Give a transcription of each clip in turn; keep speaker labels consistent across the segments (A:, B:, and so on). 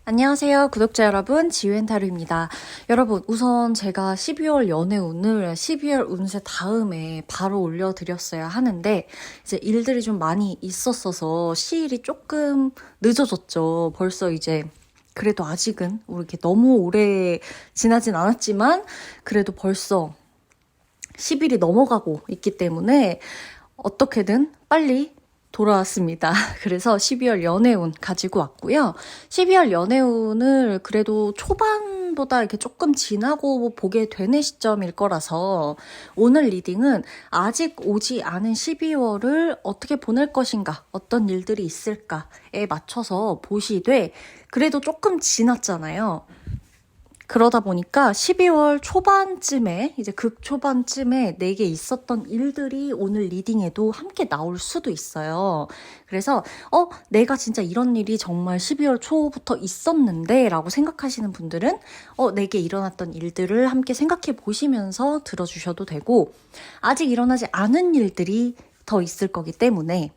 A: 안녕하세요, 구독자 여러분. 지웬타루입니다. 여러분, 우선 제가 12월 연애운을 12월 운세 다음에 바로 올려드렸어야 하는데, 이제 일들이 좀 많이 있었어서 시일이 조금 늦어졌죠. 벌써 이제, 그래도 아직은 이렇게 너무 오래 지나진 않았지만, 그래도 벌써 10일이 넘어가고 있기 때문에, 어떻게든 빨리 돌아왔습니다. 그래서 12월 연애운 가지고 왔고요. 12월 연애운을 그래도 초반보다 이렇게 조금 지나고 보게 되는 시점일 거라서 오늘 리딩은 아직 오지 않은 12월을 어떻게 보낼 것인가, 어떤 일들이 있을까에 맞춰서 보시되 그래도 조금 지났잖아요. 그러다 보니까 12월 초반쯤에, 이제 극초반쯤에 내게 있었던 일들이 오늘 리딩에도 함께 나올 수도 있어요. 그래서, 내가 진짜 이런 일이 정말 12월 초부터 있었는데, 라고 생각하시는 분들은, 내게 일어났던 일들을 함께 생각해 보시면서 들어주셔도 되고, 아직 일어나지 않은 일들이 더 있을 거기 때문에,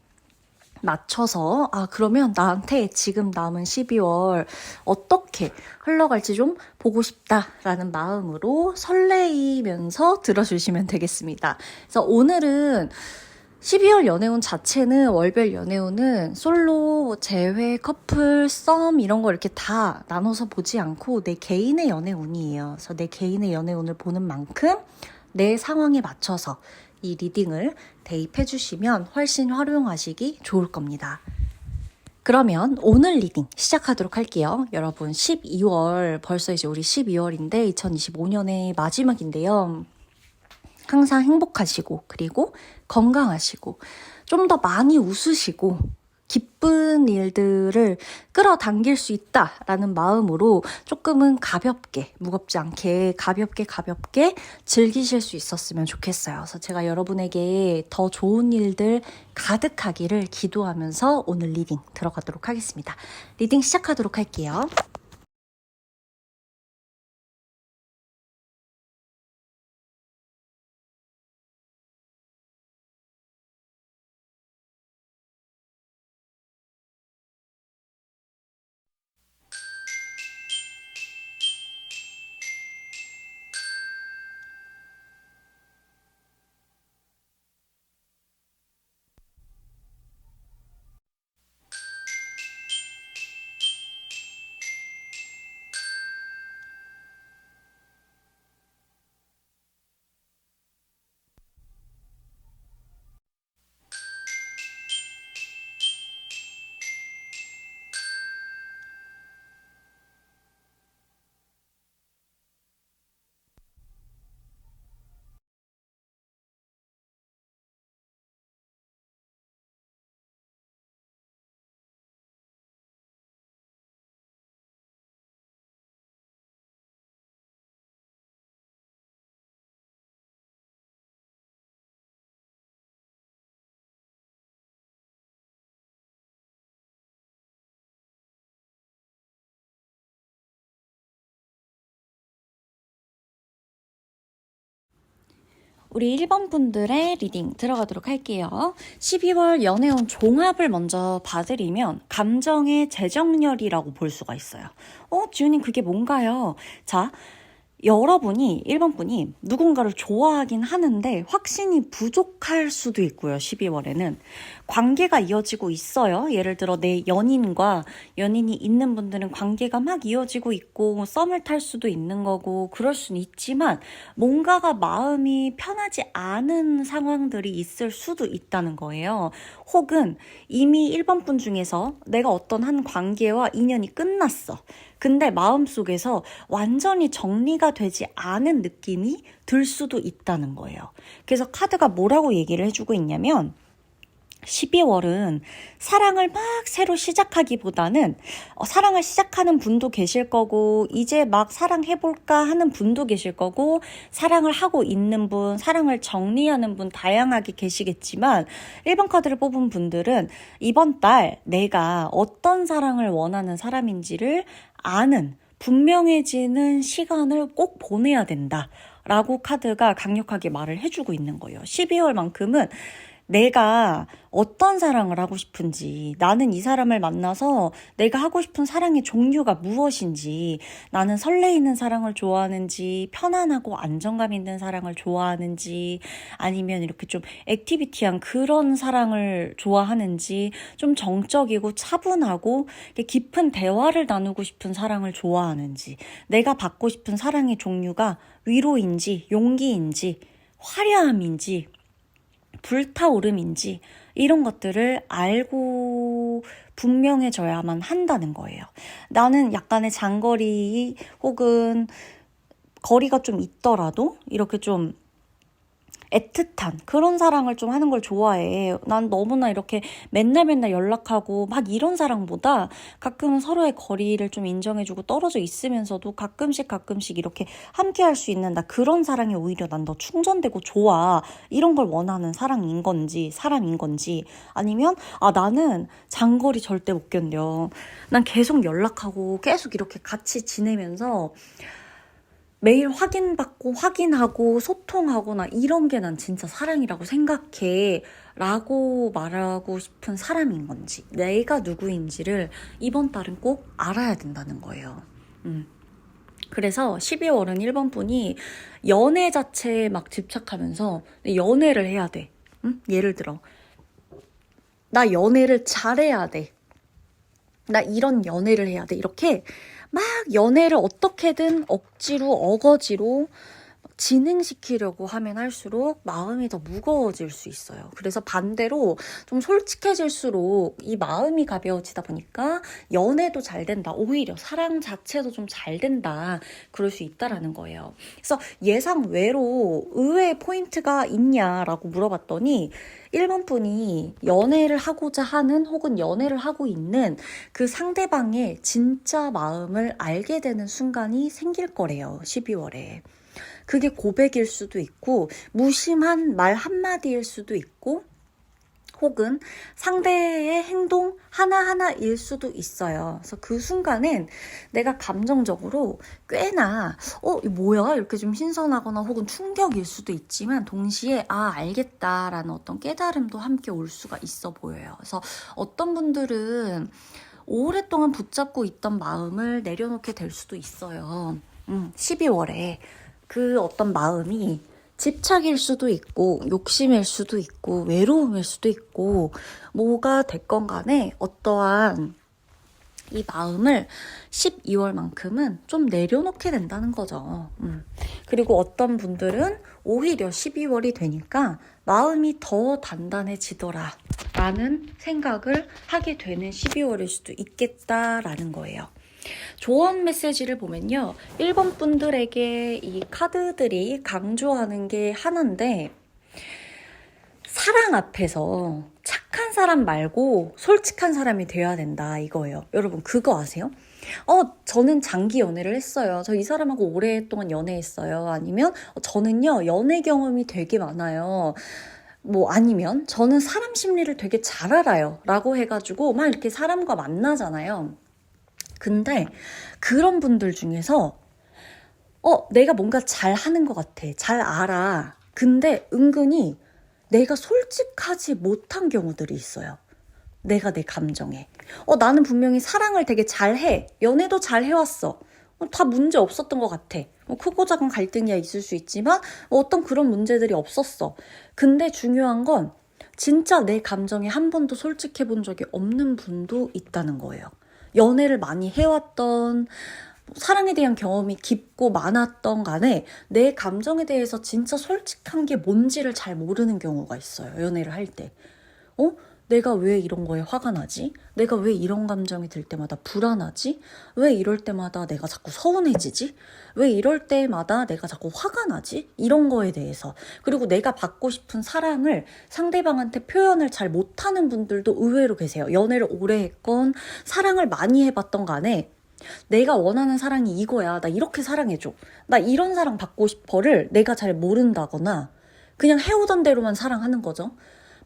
A: 맞춰서 그러면 나한테 지금 남은 12월 어떻게 흘러갈지 좀 보고 싶다라는 마음으로 설레이면서 들어주시면 되겠습니다. 그래서 오늘은 12월 연애운 자체는 월별 연애운은 솔로, 재회, 커플, 썸 이런 거 이렇게 다 나눠서 보지 않고 내 개인의 연애운이에요. 그래서 내 개인의 연애운을 보는 만큼 내 상황에 맞춰서 이 리딩을 대입해 주시면 훨씬 활용하시기 좋을 겁니다. 그러면 오늘 리딩 시작하도록 할게요. 여러분 12월, 벌써 이제 우리 12월인데 2025년의 마지막인데요. 항상 행복하시고 그리고 건강하시고 좀 더 많이 웃으시고 기쁜 일들을 끌어당길 수 있다라는 마음으로 조금은 가볍게, 무겁지 않게 가볍게 즐기실 수 있었으면 좋겠어요. 그래서 제가 여러분에게 더 좋은 일들 가득하기를 기도하면서 오늘 리딩 들어가도록 하겠습니다. 리딩 시작하도록 할게요. 우리 1번 분들의 리딩 들어가도록 할게요. 12월 연애운 종합을 먼저 봐드리면 감정의 재정렬이라고 볼 수가 있어요. 지훈님 그게 뭔가요? 자, 여러분이 1번 분이 누군가를 좋아하긴 하는데 확신이 부족할 수도 있고요. 12월에는 관계가 이어지고 있어요. 예를 들어 내 연인이 있는 분들은 관계가 막 이어지고 있고 썸을 탈 수도 있는 거고 그럴 수는 있지만 뭔가가 마음이 편하지 않은 상황들이 있을 수도 있다는 거예요. 혹은 이미 1번 분 중에서 내가 어떤 한 관계와 인연이 끝났어. 근데 마음속에서 완전히 정리가 되지 않은 느낌이 들 수도 있다는 거예요. 그래서 카드가 뭐라고 얘기를 해주고 있냐면 12월은 사랑을 막 새로 시작하기보다는 사랑을 시작하는 분도 계실 거고 이제 막 사랑해볼까 하는 분도 계실 거고 사랑을 하고 있는 분, 사랑을 정리하는 분 다양하게 계시겠지만 1번 카드를 뽑은 분들은 이번 달 내가 어떤 사랑을 원하는 사람인지를 아는 분명해지는 시간을 꼭 보내야 된다 라고 카드가 강력하게 말을 해주고 있는 거예요. 12월만큼은 내가 어떤 사랑을 하고 싶은지, 나는 이 사람을 만나서 내가 하고 싶은 사랑의 종류가 무엇인지, 나는 설레이는 사랑을 좋아하는지, 편안하고 안정감 있는 사랑을 좋아하는지, 아니면 이렇게 좀 액티비티한 그런 사랑을 좋아하는지, 좀 정적이고 차분하고 깊은 대화를 나누고 싶은 사랑을 좋아하는지, 내가 받고 싶은 사랑의 종류가 위로인지, 용기인지, 화려함인지, 불타오름인지 이런 것들을 알고 분명해져야만 한다는 거예요. 나는 약간의 장거리 혹은 거리가 좀 있더라도 이렇게 좀 애틋한 그런 사랑을 좀 하는 걸 좋아해. 난 너무나 이렇게 맨날 연락하고 막 이런 사랑보다 가끔은 서로의 거리를 좀 인정해주고 떨어져 있으면서도 가끔씩 이렇게 함께 할 수 있는 나 그런 사랑이 오히려 난 더 충전되고 좋아. 이런 걸 원하는 사랑인 건지 사람인 건지 아니면 나는 장거리 절대 못 견뎌. 난 계속 연락하고 계속 이렇게 같이 지내면서 매일 확인받고 확인하고 소통하거나 이런 게 난 진짜 사랑이라고 생각해 라고 말하고 싶은 사람인 건지 내가 누구인지를 이번 달은 꼭 알아야 된다는 거예요. 그래서 12월은 1번 분이 연애 자체에 막 집착하면서 연애를 해야 돼. 예를 들어 나 연애를 잘해야 돼. 나 이런 연애를 해야 돼. 이렇게 막 연애를 어떻게든 억지로 어거지로 진행시키려고 하면 할수록 마음이 더 무거워질 수 있어요. 그래서 반대로 좀 솔직해질수록 이 마음이 가벼워지다 보니까 연애도 잘 된다. 오히려 사랑 자체도 좀 잘 된다. 그럴 수 있다라는 거예요. 그래서 예상 외로 의외의 포인트가 있냐라고 물어봤더니 1번 분이 연애를 하고자 하는 혹은 연애를 하고 있는 그 상대방의 진짜 마음을 알게 되는 순간이 생길 거래요. 12월에. 그게 고백일 수도 있고 무심한 말 한마디일 수도 있고 혹은 상대의 행동 하나하나일 수도 있어요. 그래서 그 순간엔 내가 감정적으로 꽤나 이거 뭐야? 이렇게 좀 신선하거나 혹은 충격일 수도 있지만 동시에 알겠다라는 어떤 깨달음도 함께 올 수가 있어 보여요. 그래서 어떤 분들은 오랫동안 붙잡고 있던 마음을 내려놓게 될 수도 있어요. 12월에 그 어떤 마음이 집착일 수도 있고 욕심일 수도 있고 외로움일 수도 있고 뭐가 됐건 간에 어떠한 이 마음을 12월만큼은 좀 내려놓게 된다는 거죠. 그리고 어떤 분들은 오히려 12월이 되니까 마음이 더 단단해지더라 라는 생각을 하게 되는 12월일 수도 있겠다라는 거예요. 조언 메시지를 보면요. 1번 분들에게 이 카드들이 강조하는 게 하나인데 사랑 앞에서 착한 사람 말고 솔직한 사람이 돼야 된다 이거예요. 여러분 그거 아세요? 저는 장기 연애를 했어요. 저 이 사람하고 오랫동안 연애했어요. 아니면 저는요 연애 경험이 되게 많아요. 아니면 저는 사람 심리를 되게 잘 알아요 라고 해가지고 막 이렇게 사람과 만나잖아요. 근데 그런 분들 중에서 내가 뭔가 잘 하는 것 같아. 잘 알아. 근데 은근히 내가 솔직하지 못한 경우들이 있어요. 내가 내 감정에. 나는 분명히 사랑을 되게 잘해. 연애도 잘 해왔어. 다 문제 없었던 것 같아. 크고 작은 갈등이 있을 수 있지만 어떤 그런 문제들이 없었어. 근데 중요한 건 진짜 내 감정에 한 번도 솔직해 본 적이 없는 분도 있다는 거예요. 연애를 많이 해왔던 사랑에 대한 경험이 깊고 많았던 간에 내 감정에 대해서 진짜 솔직한 게 뭔지를 잘 모르는 경우가 있어요. 연애를 할 때. 내가 왜 이런 거에 화가 나지? 내가 왜 이런 감정이 들 때마다 불안하지? 왜 이럴 때마다 내가 자꾸 서운해지지? 왜 이럴 때마다 내가 자꾸 화가 나지? 이런 거에 대해서. 그리고 내가 받고 싶은 사랑을 상대방한테 표현을 잘 못하는 분들도 의외로 계세요. 연애를 오래 했건 사랑을 많이 해봤던 간에 내가 원하는 사랑이 이거야. 나 이렇게 사랑해줘. 나 이런 사랑 받고 싶어를 내가 잘 모른다거나 그냥 해오던 대로만 사랑하는 거죠.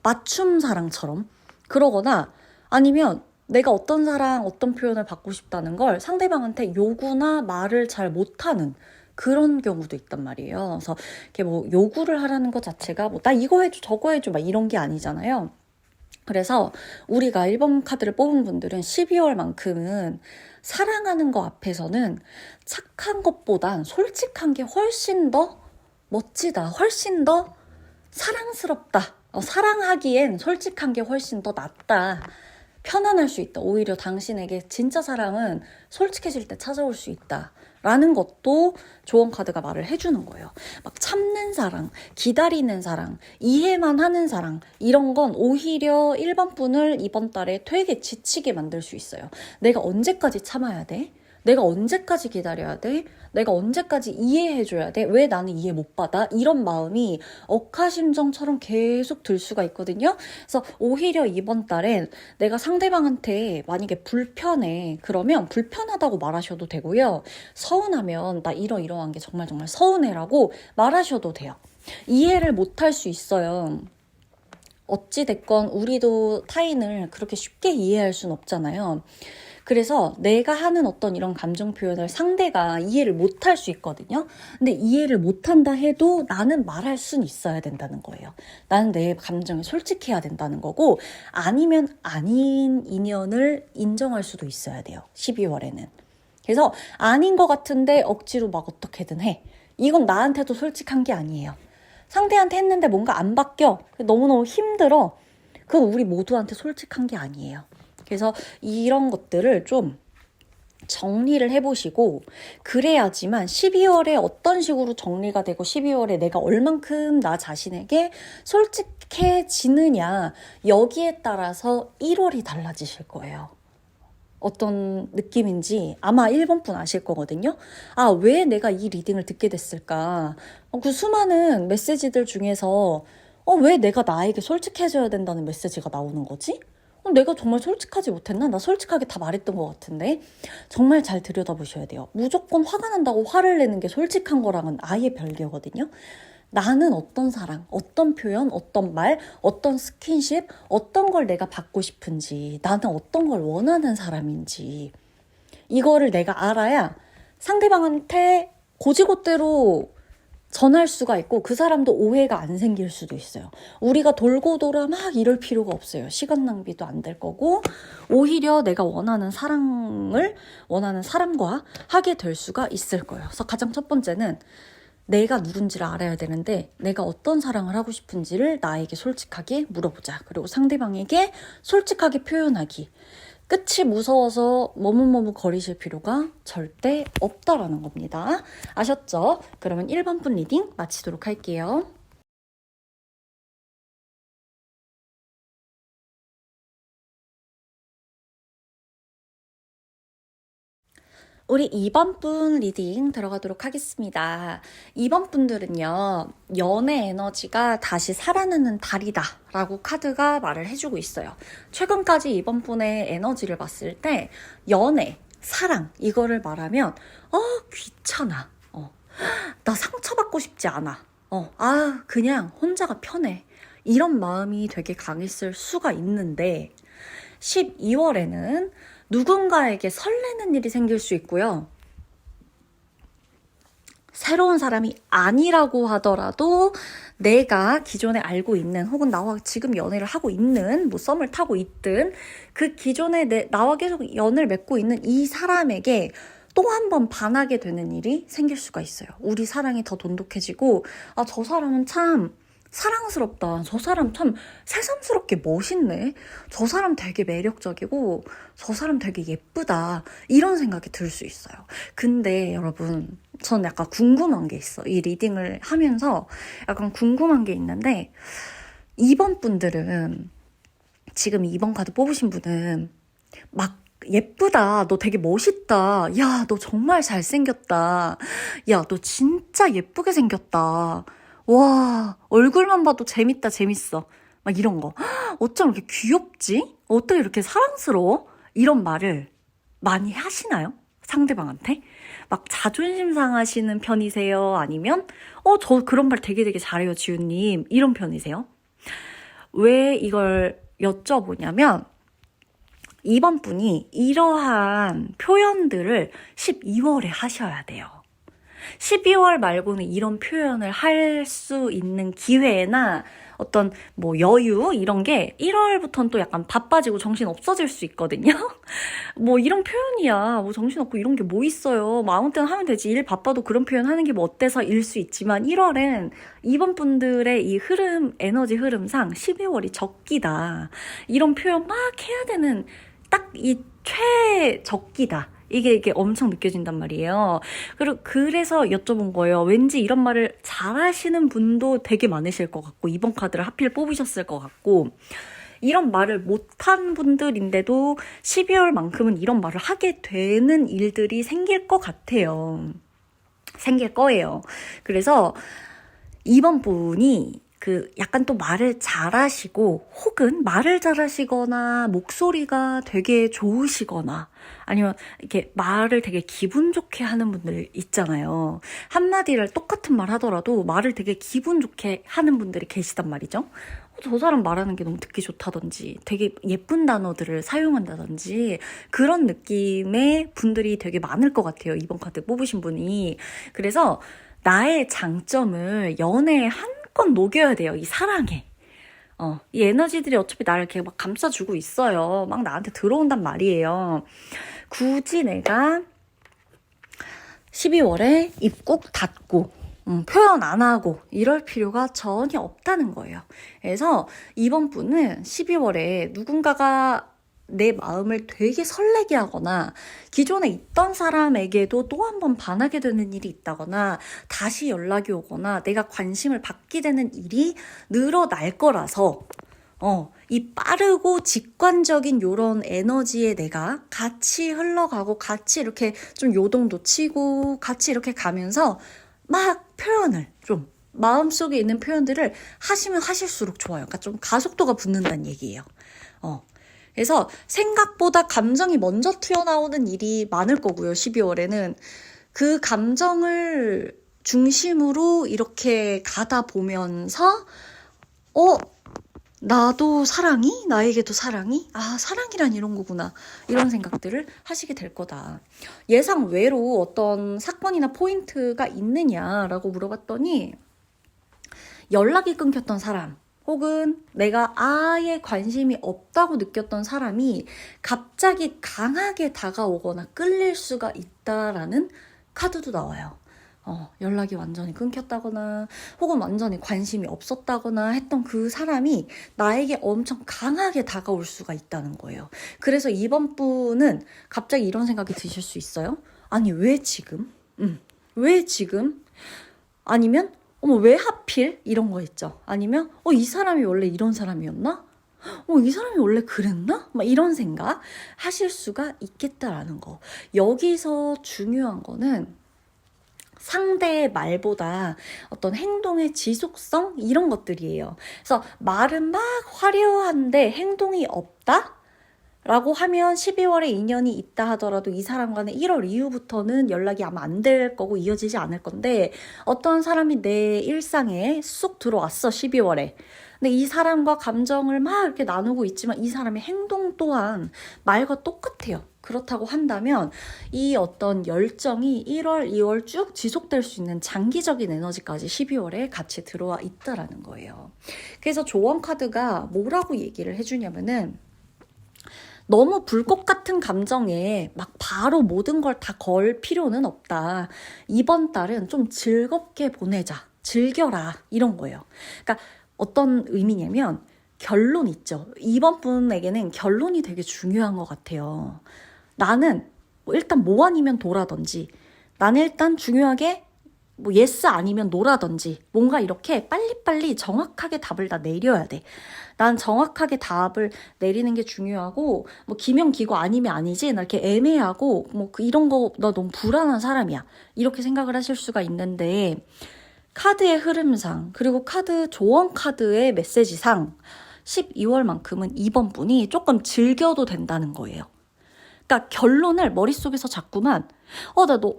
A: 맞춤 사랑처럼. 그러거나 아니면 내가 어떤 사랑, 어떤 표현을 받고 싶다는 걸 상대방한테 요구나 말을 잘 못하는 그런 경우도 있단 말이에요. 그래서 이렇게 뭐 요구를 하라는 것 자체가 뭐 나 이거 해줘 저거 해줘 막 이런 게 아니잖아요. 그래서 우리가 1번 카드를 뽑은 분들은 12월만큼은 사랑하는 거 앞에서는 착한 것보단 솔직한 게 훨씬 더 멋지다. 훨씬 더 사랑스럽다. 사랑하기엔 솔직한 게 훨씬 더 낫다. 편안할 수 있다. 오히려 당신에게 진짜 사랑은 솔직해질 때 찾아올 수 있다. 라는 것도 조언 카드가 말을 해주는 거예요. 막 참는 사랑, 기다리는 사랑, 이해만 하는 사랑 이런 건 오히려 1번 분을 이번 달에 되게 지치게 만들 수 있어요. 내가 언제까지 참아야 돼? 내가 언제까지 기다려야 돼? 내가 언제까지 이해해줘야 돼? 왜 나는 이해 못 받아? 이런 마음이 억하심정처럼 계속 들 수가 있거든요. 그래서 오히려 이번 달엔 내가 상대방한테 만약에 불편해. 그러면 불편하다고 말하셔도 되고요. 서운하면 나 이러이러한 게 정말 서운해라고 말하셔도 돼요. 이해를 못할 수 있어요. 어찌됐건 우리도 타인을 그렇게 쉽게 이해할 순 없잖아요. 그래서 내가 하는 어떤 이런 감정 표현을 상대가 이해를 못할 수 있거든요. 근데 이해를 못한다 해도 나는 말할 순 있어야 된다는 거예요. 나는 내 감정에 솔직해야 된다는 거고 아니면 아닌 인연을 인정할 수도 있어야 돼요. 12월에는. 그래서 아닌 것 같은데 억지로 막 어떻게든 해. 이건 나한테도 솔직한 게 아니에요. 상대한테 했는데 뭔가 안 바뀌어. 너무너무 힘들어. 그건 우리 모두한테 솔직한 게 아니에요. 그래서 이런 것들을 좀 정리를 해보시고 그래야지만 12월에 어떤 식으로 정리가 되고 12월에 내가 얼만큼 나 자신에게 솔직해지느냐 여기에 따라서 1월이 달라지실 거예요. 어떤 느낌인지 아마 1번 분 아실 거거든요. 아, 왜 내가 이 리딩을 듣게 됐을까? 그 수많은 메시지들 중에서 왜 내가 나에게 솔직해져야 된다는 메시지가 나오는 거지? 내가 정말 솔직하지 못했나? 나 솔직하게 다 말했던 것 같은데 정말 잘 들여다보셔야 돼요. 무조건 화가 난다고 화를 내는 게 솔직한 거랑은 아예 별개거든요. 나는 어떤 사랑, 어떤 표현, 어떤 말, 어떤 스킨십, 어떤 걸 내가 받고 싶은지, 나는 어떤 걸 원하는 사람인지 이거를 내가 알아야 상대방한테 고지고대로 전할 수가 있고 그 사람도 오해가 안 생길 수도 있어요. 우리가 돌고 돌아 막 이럴 필요가 없어요. 시간 낭비도 안 될 거고 오히려 내가 원하는 사랑을 원하는 사람과 하게 될 수가 있을 거예요. 그래서 가장 첫 번째는 내가 누군지를 알아야 되는데 내가 어떤 사랑을 하고 싶은지를 나에게 솔직하게 물어보자. 그리고 상대방에게 솔직하게 표현하기. 끝이 무서워서 머뭇머뭇거리실 필요가 절대 없다라는 겁니다. 아셨죠? 그러면 1번 분 리딩 마치도록 할게요. 우리 2번 분 리딩 들어가도록 하겠습니다. 2번 분들은요, 연애 에너지가 다시 살아나는 달이다 라고 카드가 말을 해주고 있어요. 최근까지 2번 분의 에너지를 봤을 때 연애, 사랑 이거를 말하면 귀찮아. 나 상처받고 싶지 않아. 그냥 혼자가 편해. 이런 마음이 되게 강했을 수가 있는데 12월에는 누군가에게 설레는 일이 생길 수 있고요. 새로운 사람이 아니라고 하더라도 내가 기존에 알고 있는 혹은 나와 지금 연애를 하고 있는 뭐 썸을 타고 있든 그 기존에 나와 계속 연을 맺고 있는 이 사람에게 또 한 번 반하게 되는 일이 생길 수가 있어요. 우리 사랑이 더 돈독해지고 저 사람은 참 사랑스럽다. 저 사람 참 새삼스럽게 멋있네. 저 사람 되게 매력적이고 저 사람 되게 예쁘다. 이런 생각이 들 수 있어요. 근데 여러분 전 약간 궁금한 게 있어. 이 리딩을 하면서 약간 궁금한 게 있는데 2번 분들은 지금 2번 카드 뽑으신 분은 막 예쁘다. 너 되게 멋있다. 야, 너 정말 잘생겼다. 야, 너 진짜 예쁘게 생겼다. 와, 얼굴만 봐도 재밌다, 재밌어. 막 이런 거. 어쩜 이렇게 귀엽지? 어떻게 이렇게 사랑스러워? 이런 말을 많이 하시나요? 상대방한테? 막 자존심 상하시는 편이세요? 아니면, 저 그런 말 되게 잘해요, 지훈님. 이런 편이세요? 왜 이걸 여쭤보냐면, 2번 분이 이러한 표현들을 12월에 하셔야 돼요. 12월 말고는 이런 표현을 할 수 있는 기회나 어떤 뭐 여유 이런 게 1월부터는 또 약간 바빠지고 정신 없어질 수 있거든요. 뭐 이런 표현이야. 뭐 정신 없고 이런 게 뭐 있어요. 뭐 아무 때나 하면 되지. 일 바빠도 그런 표현 하는 게 뭐 어때서 일 수 있지만 1월엔 이번 분들의 이 흐름, 에너지 흐름상 12월이 적기다. 이런 표현 막 해야 되는 딱 이 최적기다. 이게 엄청 느껴진단 말이에요. 그래서 여쭤본 거예요. 왠지 이런 말을 잘하시는 분도 되게 많으실 것 같고, 이번 카드를 하필 뽑으셨을 것 같고, 이런 말을 못한 분들인데도 12월만큼은 이런 말을 하게 되는 일들이 생길 것 같아요. 생길 거예요. 그래서 이번 분이 약간 또 말을 잘하시고, 혹은 말을 잘하시거나, 목소리가 되게 좋으시거나, 아니면 이렇게 말을 되게 기분 좋게 하는 분들 있잖아요. 한마디를 똑같은 말 하더라도 말을 되게 기분 좋게 하는 분들이 계시단 말이죠. 저 사람 말하는 게 너무 듣기 좋다든지, 되게 예쁜 단어들을 사용한다든지, 그런 느낌의 분들이 되게 많을 것 같아요. 이번 카드 뽑으신 분이. 그래서 나의 장점을 연애에 한껏 녹여야 돼요. 이 사랑에. 이 에너지들이 어차피 나를 이렇게 막 감싸주고 있어요. 막 나한테 들어온단 말이에요. 굳이 내가 12월에 입 꼭 닫고 표현 안 하고 이럴 필요가 전혀 없다는 거예요. 그래서 이번 분은 12월에 누군가가 내 마음을 되게 설레게 하거나 기존에 있던 사람에게도 또 한 번 반하게 되는 일이 있다거나 다시 연락이 오거나 내가 관심을 받게 되는 일이 늘어날 거라서 이 빠르고 직관적인 요런 에너지에 내가 같이 흘러가고 같이 이렇게 좀 요동도 치고 같이 이렇게 가면서 막 표현을 좀 마음속에 있는 표현들을 하시면 하실수록 좋아요. 그러니까 좀 가속도가 붙는다는 얘기예요. 그래서 생각보다 감정이 먼저 튀어나오는 일이 많을 거고요. 12월에는 그 감정을 중심으로 이렇게 가다 보면서 나도 사랑이? 나에게도 사랑이? 아, 사랑이란 이런 거구나. 이런 생각들을 하시게 될 거다. 예상 외로 어떤 사건이나 포인트가 있느냐라고 물어봤더니 연락이 끊겼던 사람 혹은 내가 아예 관심이 없다고 느꼈던 사람이 갑자기 강하게 다가오거나 끌릴 수가 있다라는 카드도 나와요. 연락이 완전히 끊겼다거나 혹은 완전히 관심이 없었다거나 했던 그 사람이 나에게 엄청 강하게 다가올 수가 있다는 거예요. 그래서 이번 분은 갑자기 이런 생각이 드실 수 있어요. 아니 왜 지금? 왜 지금? 아니면 어머 왜 하필? 이런 거 있죠. 아니면 이 사람이 원래 이런 사람이었나? 이 사람이 원래 그랬나? 막 이런 생각 하실 수가 있겠다라는 거. 여기서 중요한 거는 상대의 말보다 어떤 행동의 지속성 이런 것들이에요. 그래서 말은 막 화려한데 행동이 없다? 라고 하면 12월에 인연이 있다 하더라도 이 사람과는 1월 이후부터는 연락이 아마 안 될 거고 이어지지 않을 건데 어떤 사람이 내 일상에 쑥 들어왔어 12월에. 근데 이 사람과 감정을 막 이렇게 나누고 있지만 이 사람의 행동 또한 말과 똑같아요. 그렇다고 한다면 이 어떤 열정이 1월, 2월 쭉 지속될 수 있는 장기적인 에너지까지 12월에 같이 들어와 있다라는 거예요. 그래서 조언 카드가 뭐라고 얘기를 해주냐면은 너무 불꽃 같은 감정에 막 바로 모든 걸 다 걸 필요는 없다. 이번 달은 좀 즐겁게 보내자. 즐겨라. 이런 거예요. 그러니까 어떤 의미냐면 결론 있죠. 이번 분에게는 결론이 되게 중요한 것 같아요. 나는 일단 뭐 아니면 도라든지 나는 일단 중요하게 뭐 예스 아니면 노라든지 뭔가 이렇게 빨리빨리 정확하게 답을 다 내려야 돼. 난 정확하게 답을 내리는 게 중요하고 뭐 기면 기고 아니면 아니지 나 이렇게 애매하고 뭐 이런 거 나 너무 불안한 사람이야. 이렇게 생각을 하실 수가 있는데 카드의 흐름상 그리고 조언 카드의 메시지상 12월만큼은 이번 분이 조금 즐겨도 된다는 거예요. 그러니까 결론을 머릿속에서 자꾸만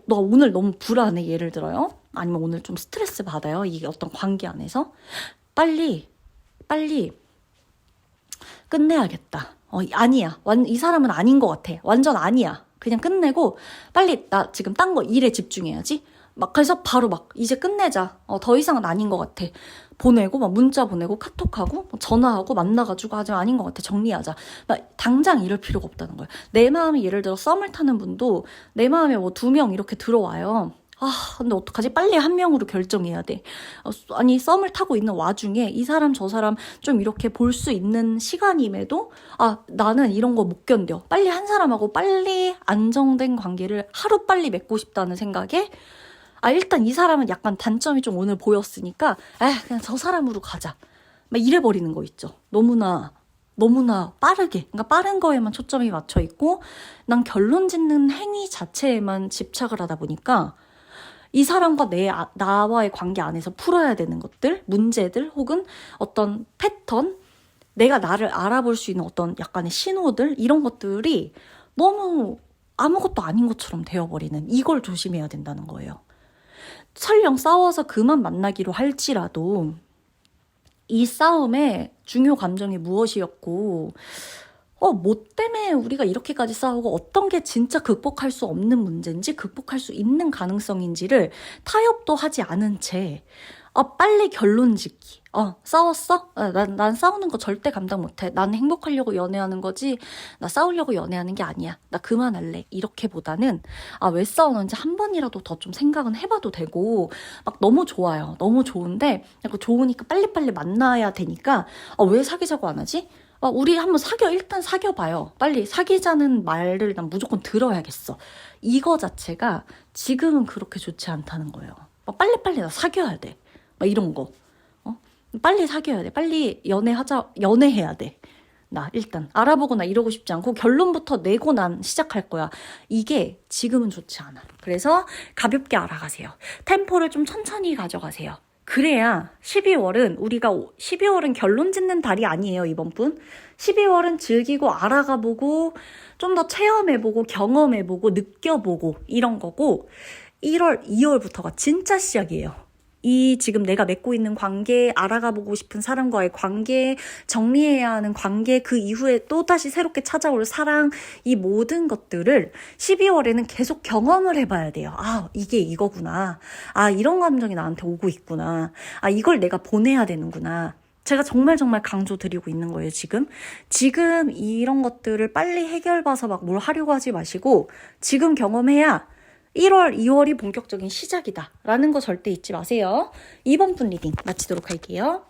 A: 나 오늘 너무 불안해 예를 들어요. 아니면 오늘 좀 스트레스 받아요. 이게 어떤 관계 안에서 빨리 끝내야겠다. 아니야. 이 사람은 아닌 것 같아. 완전 아니야. 그냥 끝내고 빨리 나 지금 딴 거 일에 집중해야지. 막 그래서 바로 막 이제 끝내자. 더 이상은 아닌 것 같아. 보내고 막 문자 보내고 카톡하고 전화하고 만나가지고 아직 아닌 것 같아. 정리하자. 막 당장 이럴 필요가 없다는 거예요. 내 마음이 예를 들어 썸을 타는 분도 내 마음에 뭐 2명 이렇게 들어와요. 근데 어떡하지? 빨리 한 명으로 결정해야 돼. 아니, 썸을 타고 있는 와중에 이 사람 저 사람 좀 이렇게 볼 수 있는 시간임에도 나는 이런 거 못 견뎌. 빨리 한 사람하고 빨리 안정된 관계를 하루 빨리 맺고 싶다는 생각에 일단 이 사람은 약간 단점이 좀 오늘 보였으니까 그냥 저 사람으로 가자. 막 이래버리는 거 있죠. 너무나 빠르게, 그러니까 빠른 거에만 초점이 맞춰 있고 난 결론 짓는 행위 자체에만 집착을 하다 보니까 이 사람과 나와의 관계 안에서 풀어야 되는 것들, 문제들 혹은 어떤 패턴, 내가 나를 알아볼 수 있는 어떤 약간의 신호들, 이런 것들이 너무 아무것도 아닌 것처럼 되어버리는, 이걸 조심해야 된다는 거예요. 설령 싸워서 그만 만나기로 할지라도 이 싸움의 중요 감정이 무엇이었고 뭐 때문에 우리가 이렇게까지 싸우고 어떤 게 진짜 극복할 수 없는 문제인지 극복할 수 있는 가능성인지를 타협도 하지 않은 채 빨리 결론 짓기. 싸웠어? 난 싸우는 거 절대 감당 못해. 난 행복하려고 연애하는 거지. 나 싸우려고 연애하는 게 아니야. 나 그만할래. 이렇게보다는 왜 싸우는지 한 번이라도 더 좀 생각은 해봐도 되고 막 너무 좋아요. 너무 좋은데 좋으니까 빨리빨리 만나야 되니까 왜 사귀자고 안 하지? 우리 한번 일단 사귀어봐요. 빨리 사귀자는 말을 난 무조건 들어야겠어. 이거 자체가 지금은 그렇게 좋지 않다는 거예요. 빨리빨리 나 사귀어야 돼. 이런 거. 빨리 사귀어야 돼. 빨리 연애해야 돼. 나 일단 알아보거나 이러고 싶지 않고 결론부터 내고 난 시작할 거야. 이게 지금은 좋지 않아. 그래서 가볍게 알아가세요. 템포를 좀 천천히 가져가세요. 그래야 12월은 결론 짓는 달이 아니에요, 이번 분. 12월은 즐기고 알아가보고 좀 더 체험해보고 경험해보고 느껴보고 이런 거고 1월, 2월부터가 진짜 시작이에요. 지금 내가 맺고 있는 관계, 알아가보고 싶은 사람과의 관계, 정리해야 하는 관계, 그 이후에 또다시 새롭게 찾아올 사랑, 이 모든 것들을 12월에는 계속 경험을 해봐야 돼요. 이게 이거구나. 이런 감정이 나한테 오고 있구나. 이걸 내가 보내야 되는구나. 제가 정말 강조드리고 있는 거예요, 지금. 지금 이런 것들을 빨리 해결봐서 막 뭘 하려고 하지 마시고, 지금 경험해야 1월, 2월이 본격적인 시작이다 라는 거 절대 잊지 마세요. 이번 분 리딩 마치도록 할게요.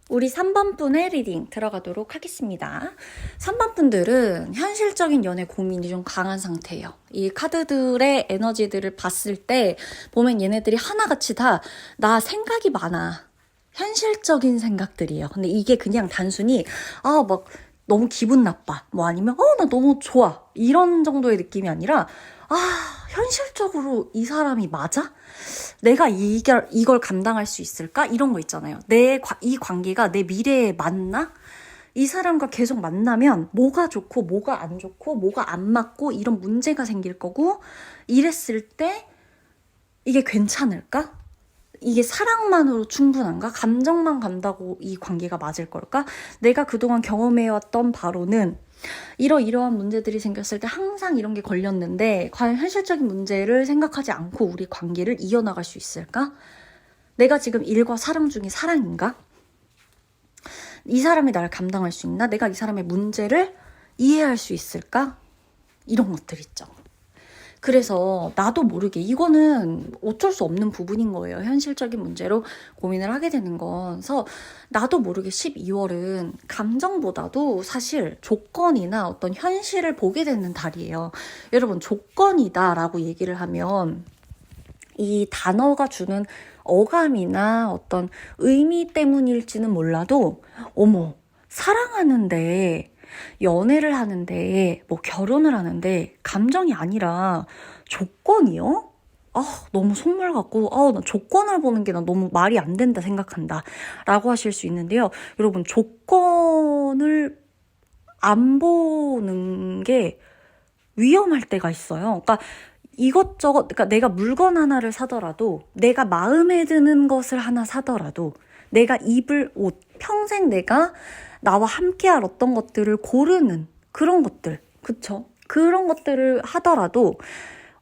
A: 우리 3번 분의 리딩 들어가도록 하겠습니다. 3번 분들은 현실적인 연애 고민이 좀 강한 상태예요. 이 카드들의 에너지들을 봤을 때 보면 얘네들이 하나같이 다 나 생각이 많아. 현실적인 생각들이에요. 근데 이게 그냥 단순히 막 너무 기분 나빠. 뭐 아니면 나 너무 좋아. 이런 정도의 느낌이 아니라 현실적으로 이 사람이 맞아? 내가 이걸 감당할 수 있을까? 이런 거 있잖아요. 이 관계가 내 미래에 맞나? 이 사람과 계속 만나면 뭐가 좋고 뭐가 안 좋고 뭐가 안 맞고 이런 문제가 생길 거고 이랬을 때 이게 괜찮을까? 이게 사랑만으로 충분한가? 감정만 간다고 이 관계가 맞을 걸까? 내가 그동안 경험해왔던 바로는 이러이러한 문제들이 생겼을 때 항상 이런 게 걸렸는데 과연 현실적인 문제를 생각하지 않고 우리 관계를 이어나갈 수 있을까? 내가 지금 일과 사랑 중에 사랑인가? 이 사람이 나를 감당할 수 있나? 내가 이 사람의 문제를 이해할 수 있을까? 이런 것들 있죠. 그래서 나도 모르게 이거는 어쩔 수 없는 부분인 거예요. 현실적인 문제로 고민을 하게 되는 건. 그래서 나도 모르게 12월은 감정보다도 사실 조건이나 어떤 현실을 보게 되는 달이에요. 여러분, 조건이다라고 얘기를 하면 이 단어가 주는 어감이나 어떤 의미 때문일지는 몰라도 사랑하는데 연애를 하는데 뭐 결혼을 하는데 감정이 아니라 조건이요? 너무 속물 같고 나 조건을 보는 게 난 너무 말이 안 된다 생각한다 라고 하실 수 있는데요. 여러분, 조건 시선을 안 보는 게 위험할 때가 있어요. 그러니까 이것저것, 그러니까 내가 물건 하나를 사더라도, 내가 마음에 드는 것을 하나 사더라도, 내가 입을 옷, 평생 내가 나와 함께할 어떤 것들을 고르는 그런 것들, 그쵸? 그런 것들을 하더라도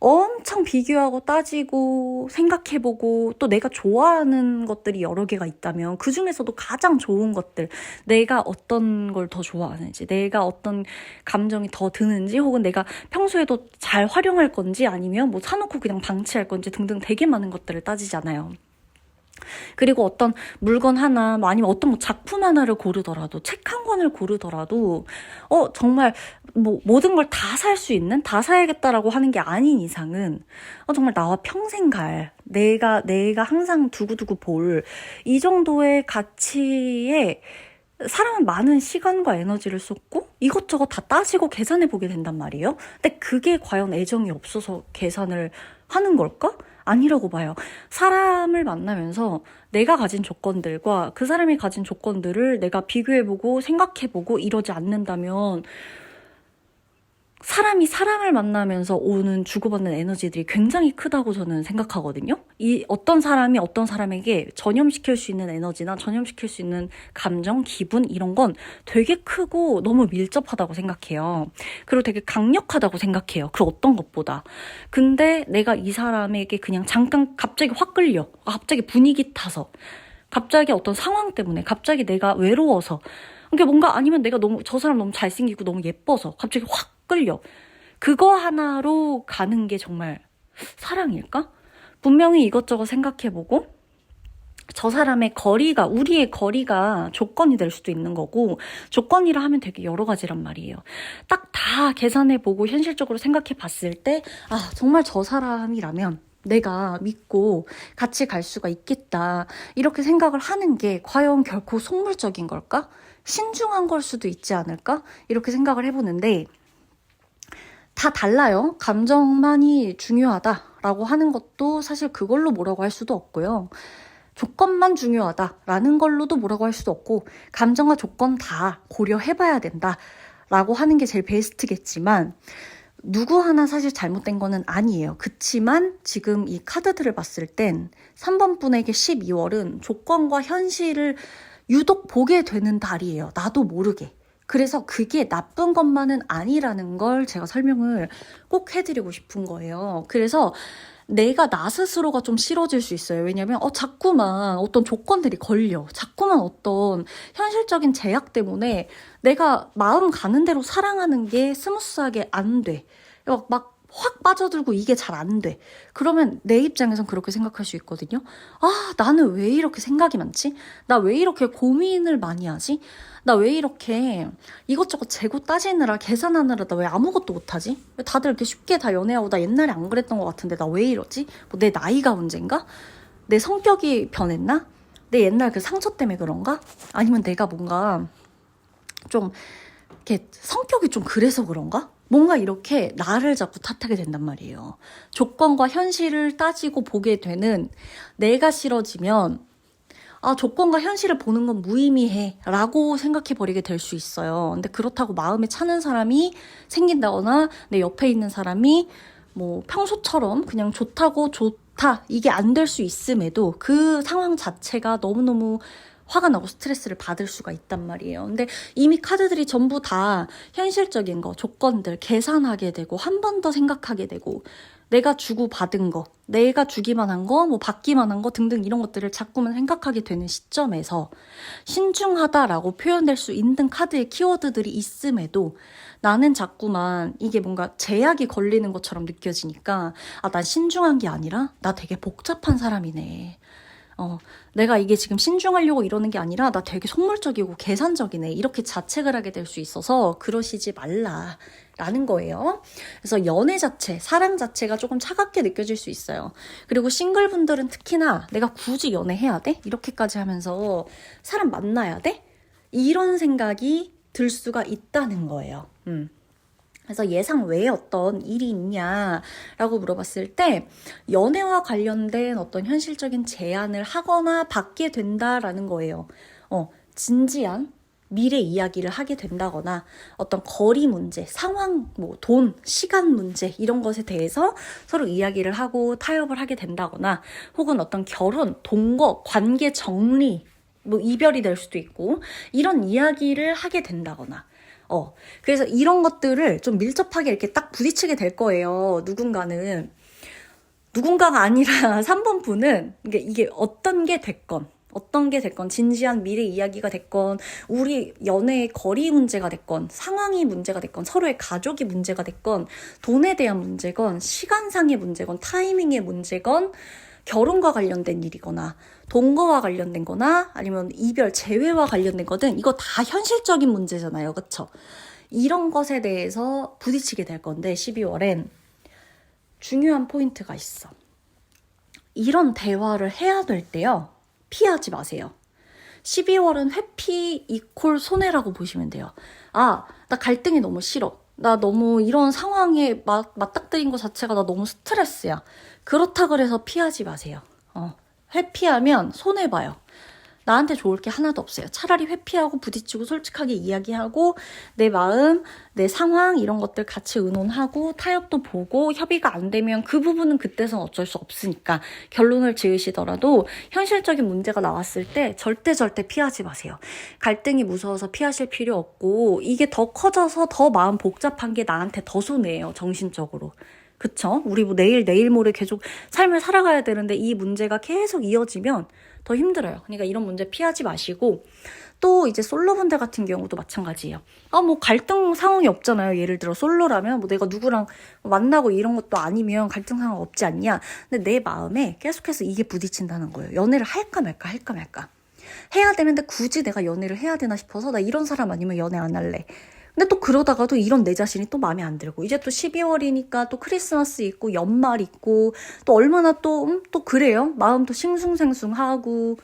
A: 엄청 비교하고 따지고 생각해보고 또 내가 좋아하는 것들이 여러 개가 있다면 그 중에서도 가장 좋은 것들, 내가 어떤 걸 더 좋아하는지, 내가 어떤 감정이 더 드는지, 혹은 내가 평소에도 잘 활용할 건지, 아니면 뭐 사놓고 그냥 방치할 건지 등등 되게 많은 것들을 따지잖아요. 그리고 어떤 물건 하나, 뭐 아니면 어떤 뭐 작품 하나를 고르더라도, 책 한 권을 고르더라도, 정말 뭐 모든 걸 다 살 수 있는, 다 사야겠다라고 하는 게 아닌 이상은, 정말 나와 평생 갈, 내가 항상 두고두고 볼, 이 정도의 가치에 사람은 많은 시간과 에너지를 쏟고 이것저것 다 따지고 계산해 보게 된단 말이에요. 근데 그게 과연 애정이 없어서 계산을 하는 걸까? 아니라고 봐요. 사람을 만나면서 내가 가진 조건들과 그 사람이 가진 조건들을 내가 비교해보고 생각해보고 이러지 않는다면 사람이 사람을 만나면서 오는 주고받는 에너지들이 굉장히 크다고 저는 생각하거든요. 이 어떤 사람이 어떤 사람에게 전염시킬 수 있는 에너지나 전염시킬 수 있는 감정, 기분 이런 건 되게 크고 너무 밀접하다고 생각해요. 그리고 되게 강력하다고 생각해요. 그 어떤 것보다. 근데 내가 이 사람에게 그냥 잠깐 갑자기 확 끌려. 갑자기 분위기 타서. 갑자기 어떤 상황 때문에. 갑자기 내가 외로워서. 그러니까 뭔가 아니면 내가 저 사람 너무 잘생기고 너무 예뻐서 갑자기 확 끌려. 그거 하나로 가는 게 정말 사랑일까? 분명히 이것저것 생각해보고 저 사람의 거리가, 우리의 거리가 조건이 될 수도 있는 거고, 조건이라 하면 되게 여러 가지란 말이에요. 딱 다 계산해보고 현실적으로 생각해봤을 때, 정말 저 사람이라면 내가 믿고 같이 갈 수가 있겠다, 이렇게 생각을 하는 게 과연 결코 속물적인 걸까? 신중한 걸 수도 있지 않을까? 이렇게 생각을 해보는데, 다 달라요. 감정만이 중요하다라고 하는 것도 사실 그걸로 뭐라고 할 수도 없고요. 조건만 중요하다라는 걸로도 뭐라고 할 수도 없고, 감정과 조건 다 고려해봐야 된다라고 하는 게 제일 베스트겠지만, 누구 하나 사실 잘못된 거는 아니에요. 그치만 지금 이 카드들을 봤을 땐 3번 분에게 12월은 조건과 현실을 유독 보게 되는 달이에요. 나도 모르게. 그래서 그게 나쁜 것만은 아니라는 걸 제가 설명을 꼭 해드리고 싶은 거예요. 그래서 내가 나 스스로가 좀 싫어질 수 있어요. 왜냐면 자꾸만 어떤 조건들이 걸려. 자꾸만 어떤 현실적인 제약 때문에 내가 마음 가는 대로 사랑하는 게 스무스하게 안 돼. 막 확 빠져들고 이게 잘 안 돼. 그러면 내 입장에선 그렇게 생각할 수 있거든요. 나는 왜 이렇게 생각이 많지? 나 왜 이렇게 고민을 많이 하지? 나 왜 이렇게 이것저것 재고 따지느라 계산하느라 나 왜 아무것도 못하지? 왜 다들 이렇게 쉽게 다 연애하고 나 옛날에 안 그랬던 것 같은데 나 왜 이러지? 뭐 내 나이가 문제인가? 내 성격이 변했나? 내 옛날 그 상처 때문에 그런가? 아니면 내가 뭔가 좀 이렇게 성격이 좀 그래서 그런가? 뭔가 이렇게 나를 자꾸 탓하게 된단 말이에요. 조건과 현실을 따지고 보게 되는 내가 싫어지면 조건과 현실을 보는 건 무의미해 라고 생각해버리게 될 수 있어요. 근데 그렇다고 마음에 차는 사람이 생긴다거나 내 옆에 있는 사람이 뭐 평소처럼 그냥 좋다 이게 안 될 수 있음에도 그 상황 자체가 너무너무 화가 나고 스트레스를 받을 수가 있단 말이에요. 근데 이미 카드들이 전부 다 현실적인 거, 조건들 계산하게 되고 한 번 더 생각하게 되고 내가 주고 받은 거, 내가 주기만 한 거, 뭐 받기만 한 거 등등 이런 것들을 자꾸만 생각하게 되는 시점에서 신중하다라고 표현될 수 있는 카드의 키워드들이 있음에도 나는 자꾸만 이게 뭔가 제약이 걸리는 것처럼 느껴지니까 난 신중한 게 아니라 나 되게 복잡한 사람이네. 내가 이게 지금 신중하려고 이러는 게 아니라 나 되게 속물적이고 계산적이네. 이렇게 자책을 하게 될 수 있어서 그러시지 말라라는 거예요. 그래서 연애 자체, 사랑 자체가 조금 차갑게 느껴질 수 있어요. 그리고 싱글분들은 특히나 내가 굳이 연애해야 돼? 이렇게까지 하면서 사람 만나야 돼? 이런 생각이 들 수가 있다는 거예요. 그래서 예상 외에 어떤 일이 있냐라고 물어봤을 때 연애와 관련된 어떤 현실적인 제안을 하거나 받게 된다라는 거예요. 진지한 미래 이야기를 하게 된다거나 어떤 거리 문제, 상황, 뭐 돈, 시간 문제 이런 것에 대해서 서로 이야기를 하고 타협을 하게 된다거나 혹은 어떤 결혼, 동거, 관계 정리, 뭐 이별이 될 수도 있고 이런 이야기를 하게 된다거나 그래서 이런 것들을 좀 밀접하게 이렇게 딱 부딪히게 될 거예요. 누군가가 아니라 3번 분은 이게 어떤 게 됐건 진지한 미래 이야기가 됐건 우리 연애의 거리 문제가 됐건 상황이 문제가 됐건 서로의 가족이 문제가 됐건 돈에 대한 문제건 시간상의 문제건 타이밍의 문제건 결혼과 관련된 일이거나 동거와 관련된 거나 아니면 이별, 재회와 관련된 거든 이거 다 현실적인 문제잖아요. 그쵸? 이런 것에 대해서 부딪히게 될 건데 12월엔 중요한 포인트가 있어. 이런 대화를 해야 될 때요. 피하지 마세요. 12월은 회피 이퀄 손해라고 보시면 돼요. 나 갈등이 너무 싫어. 나 너무 이런 상황에 맞닥뜨린 것 자체가 나 너무 스트레스야. 그렇다 그래서 피하지 마세요. 회피하면 손해봐요. 나한테 좋을 게 하나도 없어요. 차라리 회피하고 부딪히고 솔직하게 이야기하고 내 마음, 내 상황 이런 것들 같이 의논하고 타협도 보고 협의가 안 되면 그 부분은 그때선 어쩔 수 없으니까 결론을 지으시더라도 현실적인 문제가 나왔을 때 절대 피하지 마세요. 갈등이 무서워서 피하실 필요 없고 이게 더 커져서 더 마음 복잡한 게 나한테 더 손해예요. 정신적으로. 그쵸? 우리 뭐 내일 모레 계속 삶을 살아가야 되는데 이 문제가 계속 이어지면 더 힘들어요. 그러니까 이런 문제 피하지 마시고 또 이제 솔로분들 같은 경우도 마찬가지예요. 뭐 갈등 상황이 없잖아요. 예를 들어 솔로라면 뭐 내가 누구랑 만나고 이런 것도 아니면 갈등 상황 없지 않냐. 근데 내 마음에 계속해서 이게 부딪힌다는 거예요. 연애를 할까 말까. 해야 되는데 굳이 내가 연애를 해야 되나 싶어서 나 이런 사람 아니면 연애 안 할래. 근데 또 그러다가도 이런 내 자신이 또 마음에 안 들고 이제 또 12월이니까 또 크리스마스 있고 연말 있고 또 얼마나 또 그래요. 마음도 싱숭생숭하고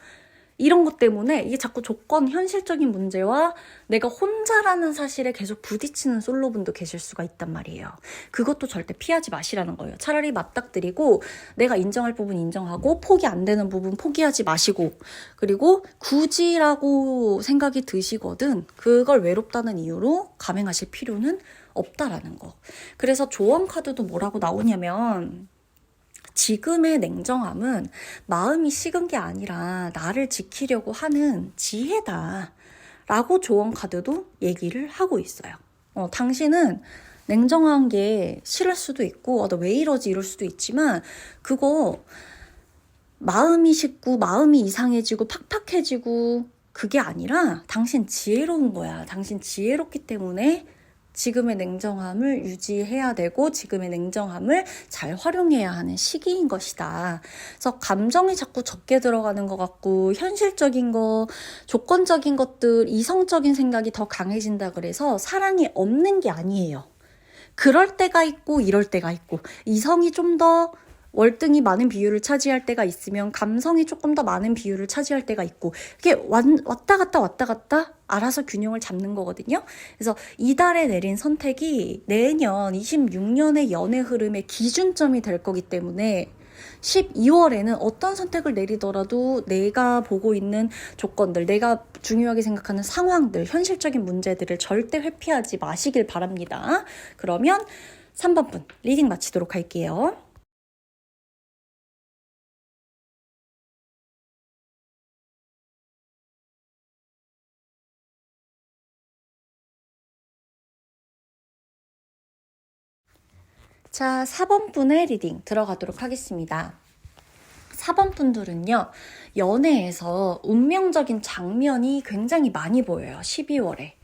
A: 이런 것 때문에 이게 자꾸 현실적인 문제와 내가 혼자라는 사실에 계속 부딪히는 솔로분도 계실 수가 있단 말이에요. 그것도 절대 피하지 마시라는 거예요. 차라리 맞닥뜨리고 내가 인정할 부분 인정하고 포기 안 되는 부분 포기하지 마시고 그리고 굳이라고 생각이 드시거든 그걸 외롭다는 이유로 감행하실 필요는 없다라는 거. 그래서 조언 카드도 뭐라고 나오냐면 지금의 냉정함은 마음이 식은 게 아니라 나를 지키려고 하는 지혜다 라고 조언 카드도 얘기를 하고 있어요. 당신은 냉정한 게 싫을 수도 있고 나 왜 이러지 이럴 수도 있지만 그거 마음이 식고 마음이 이상해지고 팍팍해지고 그게 아니라 당신 지혜로운 거야. 당신 지혜롭기 때문에 지금의 냉정함을 유지해야 되고 지금의 냉정함을 잘 활용해야 하는 시기인 것이다. 그래서 감정이 자꾸 적게 들어가는 것 같고 현실적인 거, 조건적인 것들, 이성적인 생각이 더 강해진다 그래서 사랑이 없는 게 아니에요. 그럴 때가 있고 이럴 때가 있고 이성이 좀 더 월등히 많은 비율을 차지할 때가 있으면 감성이 조금 더 많은 비율을 차지할 때가 있고 이게 왔다 갔다 알아서 균형을 잡는 거거든요. 그래서 이달에 내린 선택이 내년 26년의 연애 흐름의 기준점이 될 거기 때문에 12월에는 어떤 선택을 내리더라도 내가 보고 있는 조건들, 내가 중요하게 생각하는 상황들, 현실적인 문제들을 절대 회피하지 마시길 바랍니다. 그러면 3번 분 리딩 마치도록 할게요. 자, 4번 분의 리딩 들어가도록 하겠습니다. 4번 분들은요, 연애에서 운명적인 장면이 굉장히 많이 보여요, 12월에.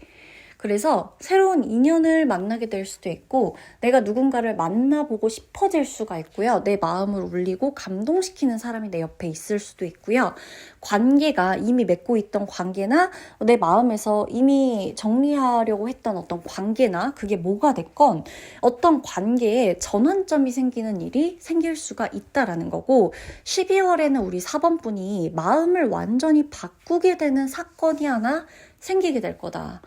A: 그래서 새로운 인연을 만나게 될 수도 있고 내가 누군가를 만나보고 싶어질 수가 있고요. 내 마음을 울리고 감동시키는 사람이 내 옆에 있을 수도 있고요. 관계가 이미 맺고 있던 관계나 내 마음에서 이미 정리하려고 했던 어떤 관계나 그게 뭐가 됐건 어떤 관계에 전환점이 생기는 일이 생길 수가 있다라는 거고 12월에는 우리 4번 분이 마음을 완전히 바꾸게 되는 사건이 하나 생기게 될 거다.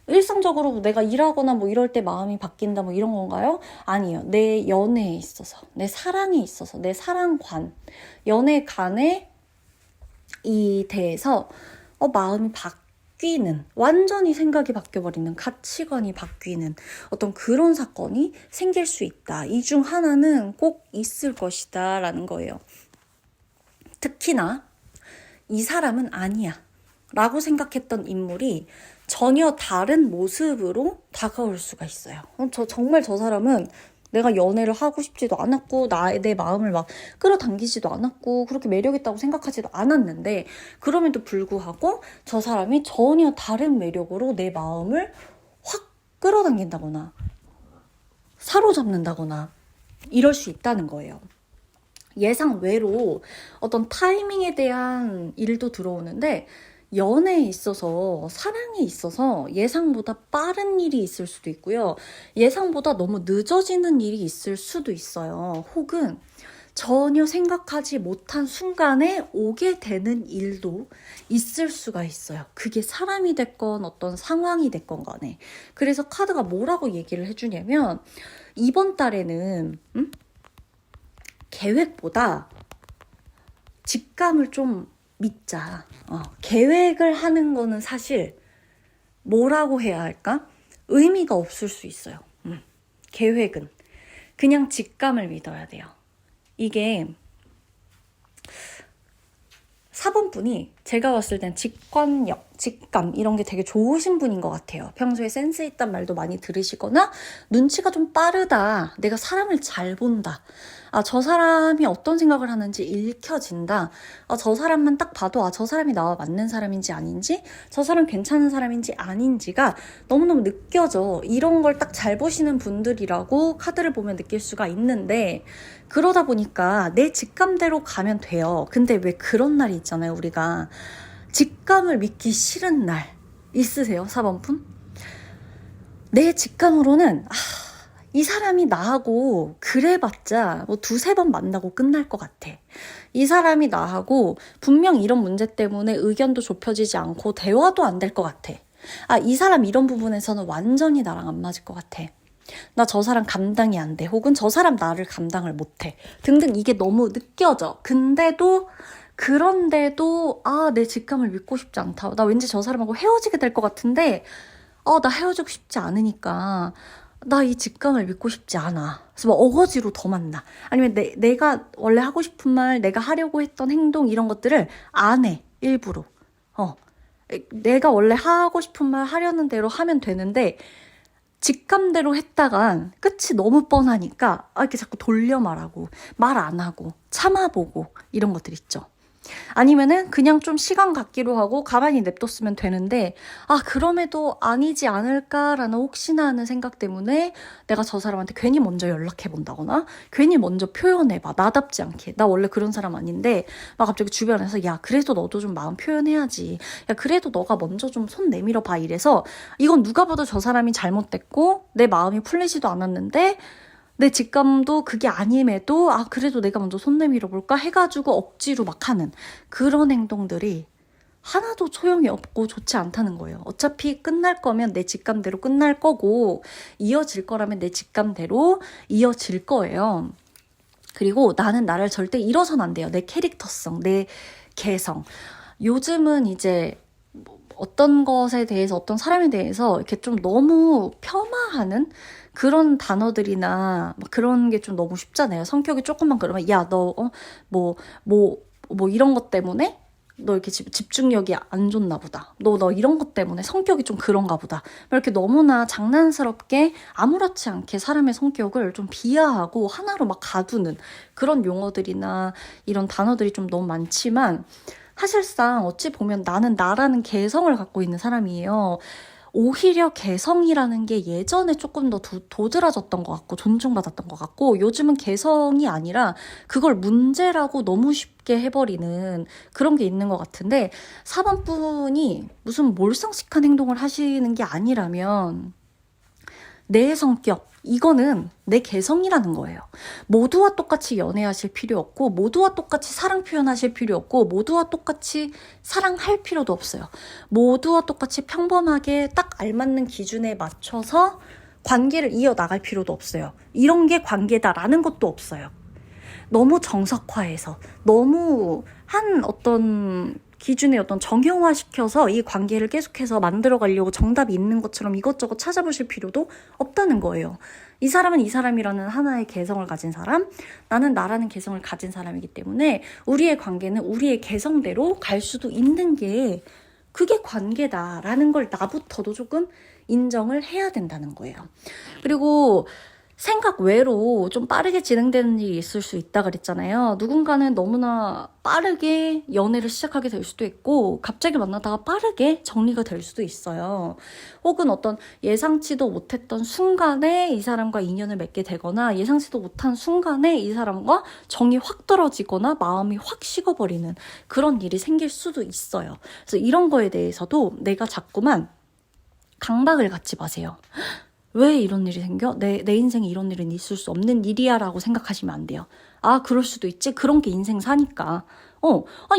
A: 일상적으로 내가 일하거나 뭐 이럴 때 마음이 바뀐다 뭐 이런 건가요? 아니요. 내 연애에 있어서, 내 사랑에 있어서, 내 사랑관, 연애관에 이 대해서 마음이 바뀌는, 완전히 생각이 바뀌어버리는, 가치관이 바뀌는 어떤 그런 사건이 생길 수 있다. 이 중 하나는 꼭 있을 것이다 라는 거예요. 특히나 이 사람은 아니야 라고 생각했던 인물이 전혀 다른 모습으로 다가올 수가 있어요. 정말 저 사람은 내가 연애를 하고 싶지도 않았고 내 마음을 막 끌어당기지도 않았고 그렇게 매력있다고 생각하지도 않았는데, 그럼에도 불구하고 저 사람이 전혀 다른 매력으로 내 마음을 확 끌어당긴다거나 사로잡는다거나 이럴 수 있다는 거예요. 예상 외로 어떤 타이밍에 대한 일도 들어오는데, 연애에 있어서, 사랑에 있어서 예상보다 빠른 일이 있을 수도 있고요. 예상보다 너무 늦어지는 일이 있을 수도 있어요. 혹은 전혀 생각하지 못한 순간에 오게 되는 일도 있을 수가 있어요. 그게 사람이 됐건 어떤 상황이 됐건 간에. 그래서 카드가 뭐라고 얘기를 해주냐면, 이번 달에는 계획보다 직감을 좀 믿자. 계획을 하는 거는 사실 뭐라고 해야 할까? 의미가 없을 수 있어요. 계획은 그냥 직감을 믿어야 돼요. 이게 4번 분이 제가 봤을 땐 직관력, 직감 이런 게 되게 좋으신 분인 것 같아요. 평소에 센스 있단 말도 많이 들으시거나 눈치가 좀 빠르다. 내가 사람을 잘 본다. 저 사람이 어떤 생각을 하는지 읽혀진다. 저 사람만 딱 봐도 저 사람이 나와 맞는 사람인지 아닌지, 저 사람 괜찮은 사람인지 아닌지가 너무너무 느껴져. 이런 걸 딱 잘 보시는 분들이라고 카드를 보면 느낄 수가 있는데, 그러다 보니까 내 직감대로 가면 돼요. 근데 왜 그런 날이 있잖아요. 우리가 직감을 믿기 싫은 날 있으세요? 4번 분? 내 직감으로는 이 사람이 나하고 그래봤자 뭐 2-3번 만나고 끝날 것 같아. 이 사람이 나하고 분명 이런 문제 때문에 의견도 좁혀지지 않고 대화도 안 될 것 같아. 이 사람 이런 부분에서는 완전히 나랑 안 맞을 것 같아. 나 저 사람 감당이 안 돼. 혹은 저 사람 나를 감당을 못해. 등등 이게 너무 느껴져. 그런데도 내 직감을 믿고 싶지 않다. 나 왠지 저 사람하고 헤어지게 될 것 같은데 나 헤어지고 싶지 않으니까 나 이 직감을 믿고 싶지 않아. 그래서 막 어거지로 더 만나. 아니면 내가 원래 하고 싶은 말, 내가 하려고 했던 행동 이런 것들을 안 해. 일부러. 내가 원래 하고 싶은 말 하려는 대로 하면 되는데 직감대로 했다간 끝이 너무 뻔하니까 이렇게 자꾸 돌려 말하고 말 안 하고 참아보고 이런 것들 있죠. 아니면은 그냥 좀 시간 갖기로 하고 가만히 냅뒀으면 되는데 그럼에도 아니지 않을까라는 혹시나 하는 생각 때문에 내가 저 사람한테 괜히 먼저 연락해 본다거나 괜히 먼저 표현해봐. 나답지 않게. 나 원래 그런 사람 아닌데 막 갑자기 주변에서 야 그래도 너도 좀 마음 표현해야지. 야 그래도 너가 먼저 좀 손 내밀어 봐 이래서 이건 누가 봐도 저 사람이 잘못됐고 내 마음이 풀리지도 않았는데 내 직감도 그게 아님에도 그래도 내가 먼저 손 내밀어 볼까 해가지고 억지로 막 하는 그런 행동들이 하나도 소용이 없고 좋지 않다는 거예요. 어차피 끝날 거면 내 직감대로 끝날 거고 이어질 거라면 내 직감대로 이어질 거예요. 그리고 나는 나를 절대 잃어서는 안 돼요. 내 캐릭터성, 내 개성. 요즘은 이제 어떤 것에 대해서 어떤 사람에 대해서 이렇게 좀 너무 폄하하는 그런 단어들이나 막 그런 게 좀 너무 쉽잖아요. 성격이 조금만 그러면 야 너 뭐 이런 것 때문에 너 이렇게 집중력이 안 좋나 보다. 너 이런 것 때문에 성격이 좀 그런가 보다. 이렇게 너무나 장난스럽게 아무렇지 않게 사람의 성격을 좀 비하하고 하나로 막 가두는 그런 용어들이나 이런 단어들이 좀 너무 많지만 사실상 어찌 보면 나는 나라는 개성을 갖고 있는 사람이에요. 오히려 개성이라는 게 예전에 조금 더 도드라졌던 것 같고 존중받았던 것 같고 요즘은 개성이 아니라 그걸 문제라고 너무 쉽게 해버리는 그런 게 있는 것 같은데 4번 분이 무슨 몰상식한 행동을 하시는 게 아니라면 내 성격, 이거는 내 개성이라는 거예요. 모두와 똑같이 연애하실 필요 없고 모두와 똑같이 사랑 표현하실 필요 없고 모두와 똑같이 사랑할 필요도 없어요. 모두와 똑같이 평범하게 딱 알맞는 기준에 맞춰서 관계를 이어나갈 필요도 없어요. 이런 게 관계다라는 것도 없어요. 너무 정석화해서 너무 한 어떤 기준의 어떤 정형화시켜서 이 관계를 계속해서 만들어 가려고 정답이 있는 것처럼 이것저것 찾아보실 필요도 없다는 거예요. 이 사람은 이 사람이라는 하나의 개성을 가진 사람, 나는 나라는 개성을 가진 사람이기 때문에 우리의 관계는 우리의 개성대로 갈 수도 있는 게 그게 관계다라는 걸 나부터도 조금 인정을 해야 된다는 거예요. 그리고 생각 외로 좀 빠르게 진행되는 일이 있을 수 있다 그랬잖아요. 누군가는 너무나 빠르게 연애를 시작하게 될 수도 있고 갑자기 만나다가 빠르게 정리가 될 수도 있어요. 혹은 어떤 예상치도 못했던 순간에 이 사람과 인연을 맺게 되거나 예상치도 못한 순간에 이 사람과 정이 확 떨어지거나 마음이 확 식어버리는 그런 일이 생길 수도 있어요. 그래서 이런 거에 대해서도 내가 자꾸만 강박을 갖지 마세요. 왜 이런 일이 생겨? 내 인생에 이런 일은 있을 수 없는 일이야 라고 생각하시면 안 돼요. 아, 그럴 수도 있지. 그런 게 인생 사니까.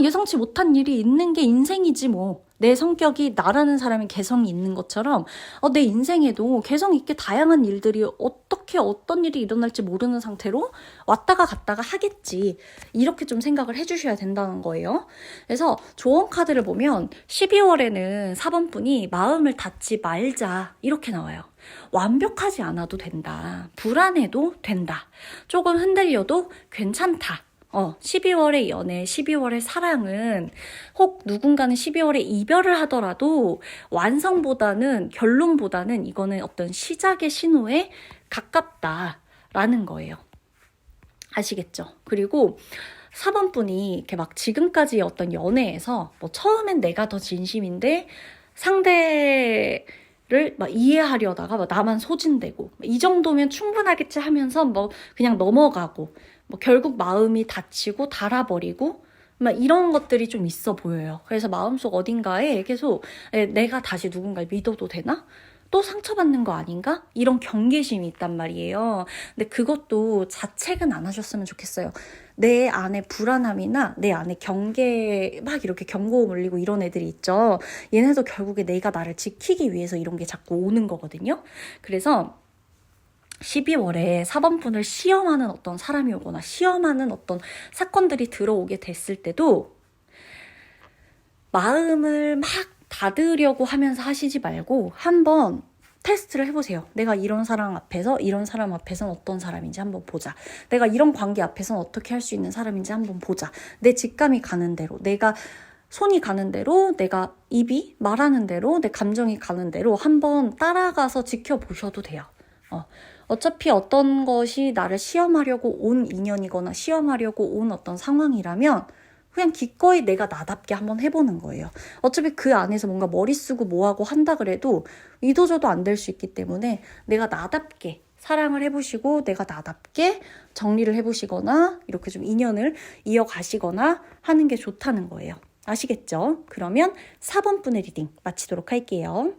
A: 예상치 못한 일이 있는 게 인생이지 뭐. 내 성격이 나라는 사람의 개성이 있는 것처럼 내 인생에도 개성 있게 다양한 일들이 어떻게 어떤 일이 일어날지 모르는 상태로 왔다가 갔다가 하겠지. 이렇게 좀 생각을 해주셔야 된다는 거예요. 그래서 조언 카드를 보면 12월에는 4번 분이 마음을 닫지 말자 이렇게 나와요. 완벽하지 않아도 된다. 불안해도 된다. 조금 흔들려도 괜찮다. 12월의 연애, 12월의 사랑은 혹 누군가는 12월에 이별을 하더라도 완성보다는 결론보다는 이거는 어떤 시작의 신호에 가깝다라는 거예요. 아시겠죠? 그리고 4번 분이 이렇게 막 지금까지 어떤 연애에서 뭐 처음엔 내가 더 진심인데 상대를 막 이해하려다가 막 나만 소진되고 이 정도면 충분하겠지 하면서 뭐 그냥 넘어가고 뭐 결국 마음이 다치고 닳아버리고 막 이런 것들이 좀 있어 보여요. 그래서 마음속 어딘가에 계속 내가 다시 누군가를 믿어도 되나? 또 상처받는 거 아닌가? 이런 경계심이 있단 말이에요. 근데 그것도 자책은 안 하셨으면 좋겠어요. 내 안에 불안함이나 내 안에 경계 막 이렇게 경고음 울리고 이런 애들이 있죠. 얘네도 결국에 내가 나를 지키기 위해서 이런 게 자꾸 오는 거거든요. 그래서 12월에 4번 분을 시험하는 어떤 사람이 오거나 시험하는 어떤 사건들이 들어오게 됐을 때도 마음을 막 닫으려고 하면서 하시지 말고 한번 테스트를 해보세요. 내가 이런 사람 앞에서 이런 사람 앞에서는 어떤 사람인지 한번 보자. 내가 이런 관계 앞에서는 어떻게 할 수 있는 사람인지 한번 보자. 내 직감이 가는 대로 내가 손이 가는 대로 내가 입이 말하는 대로 내 감정이 가는 대로 한번 따라가서 지켜보셔도 돼요. 어차피 어떤 것이 나를 시험하려고 온 인연이거나 시험하려고 온 어떤 상황이라면 그냥 기꺼이 내가 나답게 한번 해보는 거예요. 어차피 그 안에서 뭔가 머리 쓰고 뭐하고 한다 그래도 이도저도 안 될 수 있기 때문에 내가 나답게 사랑을 해보시고 내가 나답게 정리를 해보시거나 이렇게 좀 인연을 이어가시거나 하는 게 좋다는 거예요. 아시겠죠? 그러면 4번 분의 리딩 마치도록 할게요.